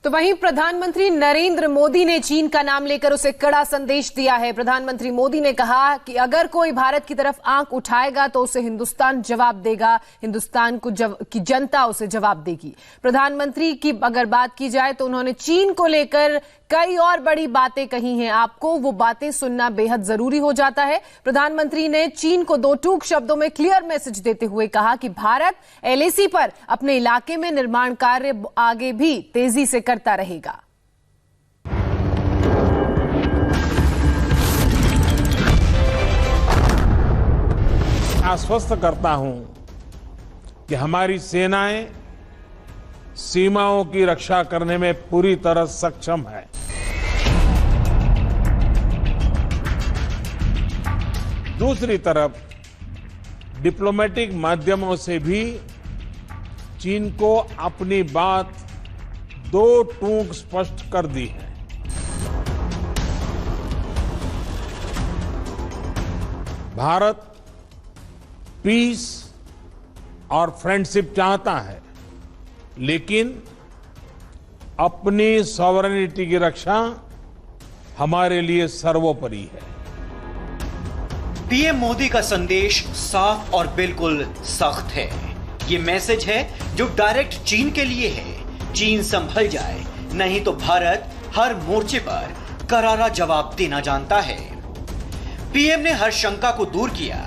तो वहीं प्रधानमंत्री नरेंद्र मोदी ने चीन का नाम लेकर उसे कड़ा संदेश दिया है। प्रधानमंत्री मोदी ने कहा कि अगर कोई भारत की तरफ आंख उठाएगा तो उसे हिंदुस्तान जवाब देगा, हिंदुस्तान की जनता उसे जवाब देगी। प्रधानमंत्री की अगर बात की जाए तो उन्होंने चीन को लेकर कई और बड़ी बातें कही हैं। आपको वो बातें सुनना बेहद जरूरी हो जाता है। प्रधानमंत्री ने चीन को दो टूक शब्दों में क्लियर मैसेज देते हुए कहा कि भारत एलएसी पर अपने इलाके में निर्माण कार्य आगे भी तेजी से करता रहेगा। आश्वस्त करता हूं कि हमारी सेनाएं सीमाओं की रक्षा करने में पूरी तरह सक्षम है। दूसरी तरफ डिप्लोमेटिक माध्यमों से भी चीन को अपनी बात दो टूक स्पष्ट कर दी है। भारत पीस और फ्रेंडशिप चाहता है, लेकिन अपनी सॉवरेनिटी की रक्षा हमारे लिए सर्वोपरि है। पीएम मोदी का संदेश साफ और बिल्कुल सख्त है। ये मैसेज है जो डायरेक्ट चीन के लिए है। चीन संभल जाए, नहीं तो भारत हर मोर्चे पर करारा जवाब देना जानता है। पीएम ने हर शंका को दूर किया,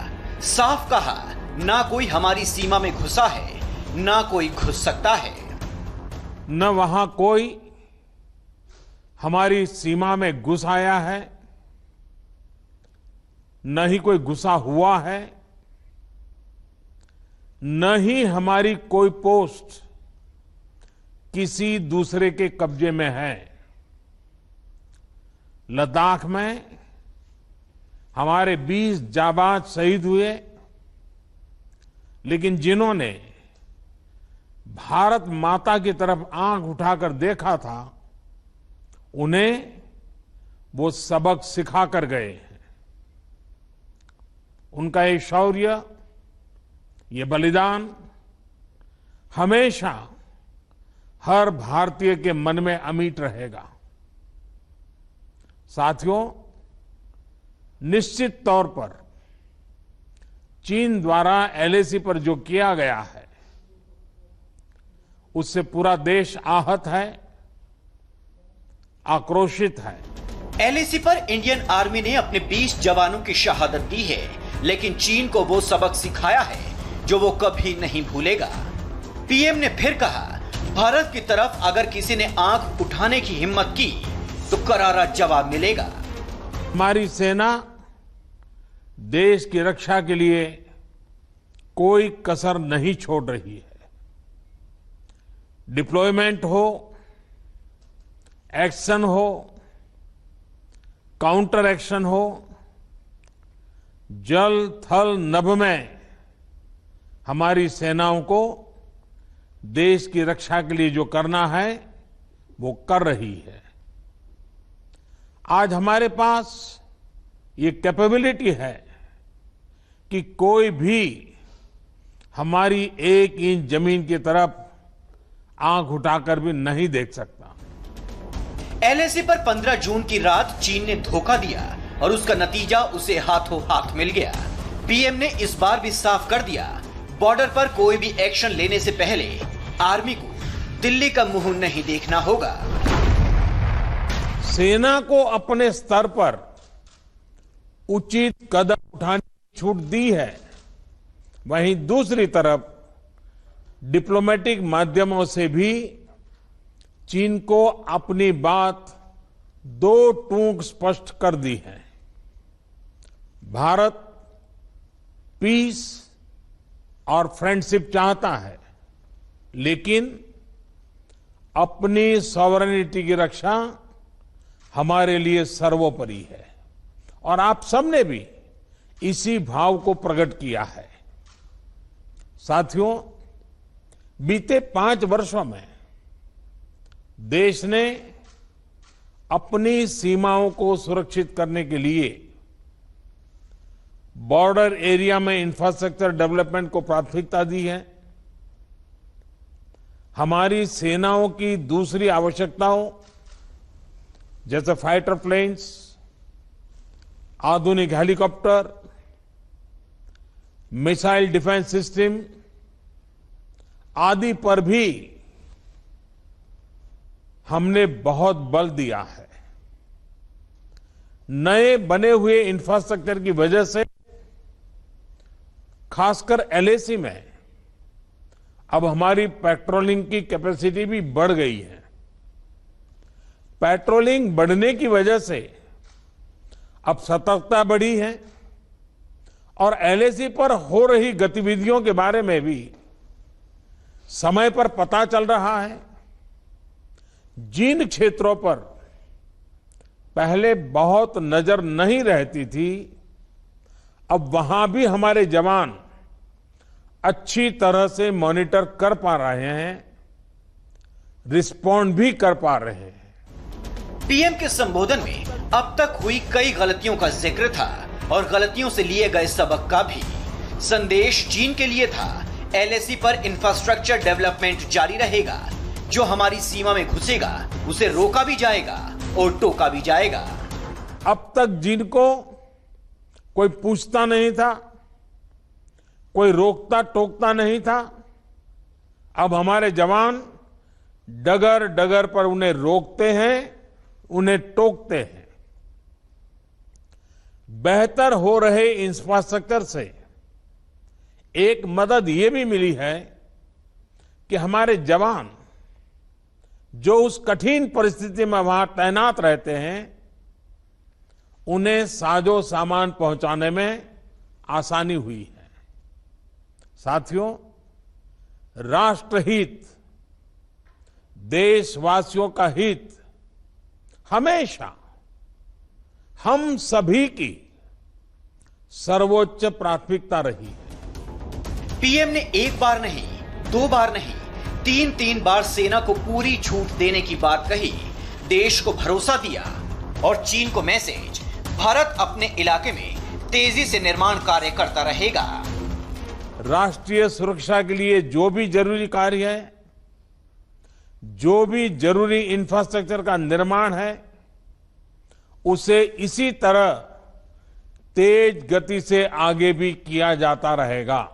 साफ कहा ना कोई हमारी सीमा में घुसा है, ना कोई घुस सकता है। न वहां कोई हमारी सीमा में घुस आया है, न ही कोई घुसा हुआ है, न ही हमारी कोई पोस्ट किसी दूसरे के कब्जे में है। लद्दाख में हमारे 20 जाबाज शहीद हुए, लेकिन जिन्होंने भारत माता की तरफ आंख उठाकर देखा था, उन्हें वो सबक सिखा कर गए हैं। उनका ये शौर्य, ये बलिदान हमेशा हर भारतीय के मन में अमिट रहेगा। साथियों, निश्चित तौर पर चीन द्वारा एलएसी पर जो किया गया है, उससे पूरा देश आहत है, आक्रोशित है। एलएसी पर इंडियन आर्मी ने अपने 20 जवानों की शहादत दी है, लेकिन चीन को वो सबक सिखाया है जो वो कभी नहीं भूलेगा। पीएम ने फिर कहा, भारत की तरफ अगर किसी ने आंख उठाने की हिम्मत की तो करारा जवाब मिलेगा। हमारी सेना देश की रक्षा के लिए कोई कसर नहीं छोड़ रही है। डिप्लॉयमेंट हो, एक्शन हो, काउंटर एक्शन हो, जल थल नभ में हमारी सेनाओं को देश की रक्षा के लिए जो करना है वो कर रही है। आज हमारे पास ये कैपेबिलिटी है कि कोई भी हमारी 1 इंच जमीन की तरफ आंख उठाकर भी नहीं देख सकता। एलएसी पर 15 जून की रात चीन ने धोखा दिया और उसका नतीजा उसे हाथों हाथ मिल गया। पीएम ने इस बार भी साफ कर दिया, बॉर्डर पर कोई भी एक्शन लेने से पहले आर्मी को दिल्ली का मुंह नहीं देखना होगा। सेना को अपने स्तर पर उचित कदम उठाने की छूट दी है। वहीं दूसरी तरफ डिप्लोमेटिक माध्यमों से भी चीन को अपनी बात दो टूक स्पष्ट कर दी है। भारत पीस और फ्रेंडशिप चाहता है, लेकिन अपनी सॉवरेनिटी की रक्षा हमारे लिए सर्वोपरि है। और आप सबने भी इसी भाव को प्रकट किया है। साथियों, बीते 5 वर्षों में देश ने अपनी सीमाओं को सुरक्षित करने के लिए बॉर्डर एरिया में इंफ्रास्ट्रक्चर डेवलपमेंट को प्राथमिकता दी है। हमारी सेनाओं की दूसरी आवश्यकताओं जैसे फाइटर प्लेन्स, आधुनिक हेलीकॉप्टर, मिसाइल डिफेंस सिस्टम आदि पर भी हमने बहुत बल दिया है। नए बने हुए इंफ्रास्ट्रक्चर की वजह से खासकर एलएसी में अब हमारी पेट्रोलिंग की कैपेसिटी भी बढ़ गई है। पेट्रोलिंग बढ़ने की वजह से अब सतर्कता बढ़ी है और एलएसी पर हो रही गतिविधियों के बारे में भी समय पर पता चल रहा है। जिन क्षेत्रों पर पहले बहुत नजर नहीं रहती थी, अब वहां भी हमारे जवान अच्छी तरह से मॉनिटर कर पा रहे हैं, रिस्पॉन्ड भी कर पा रहे हैं। पीएम के संबोधन में अब तक हुई कई गलतियों का जिक्र था और गलतियों से लिए गए सबक का भी। संदेश चीन के लिए था, एलएसी पर इंफ्रास्ट्रक्चर डेवलपमेंट जारी रहेगा, जो हमारी सीमा में घुसेगा उसे रोका भी जाएगा और टोका भी जाएगा। अब तक जिनको कोई पूछता नहीं था, कोई रोकता टोकता नहीं था, अब हमारे जवान डगर डगर पर उन्हें रोकते हैं, उन्हें टोकते हैं। बेहतर हो रहे इंफ्रास्ट्रक्चर से एक मदद ये भी मिली है कि हमारे जवान जो उस कठिन परिस्थिति में वहां तैनात रहते हैं, उन्हें साजो सामान पहुंचाने में आसानी हुई है। साथियों, राष्ट्रहित, देशवासियों का हित हमेशा हम सभी की सर्वोच्च प्राथमिकता रही है। पीएम ने एक बार नहीं, दो बार नहीं, तीन बार सेना को पूरी छूट देने की बात कही, देश को भरोसा दिया और चीन को मैसेज, भारत अपने इलाके में तेजी से निर्माण कार्य करता रहेगा। राष्ट्रीय सुरक्षा के लिए जो भी जरूरी कार्य है, जो भी जरूरी इंफ्रास्ट्रक्चर का निर्माण है, उसे इसी तरह तेज गति से आगे भी किया जाता रहेगा।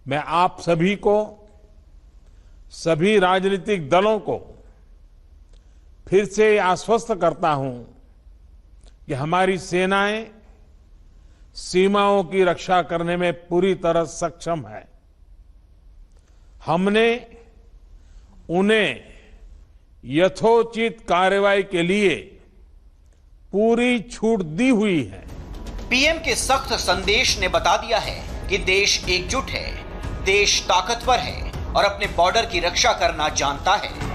मैं आप सभी को, सभी राजनीतिक दलों को फिर से आश्वस्त करता हूं कि हमारी सेनाएं सीमाओं की रक्षा करने में पूरी तरह सक्षम है। हमने उन्हें यथोचित कार्रवाई के लिए पूरी छूट दी हुई है। पीएम के सख्त संदेश ने बता दिया है कि देश एकजुट है, देश ताकतवर है और अपने बॉर्डर की रक्षा करना जानता है।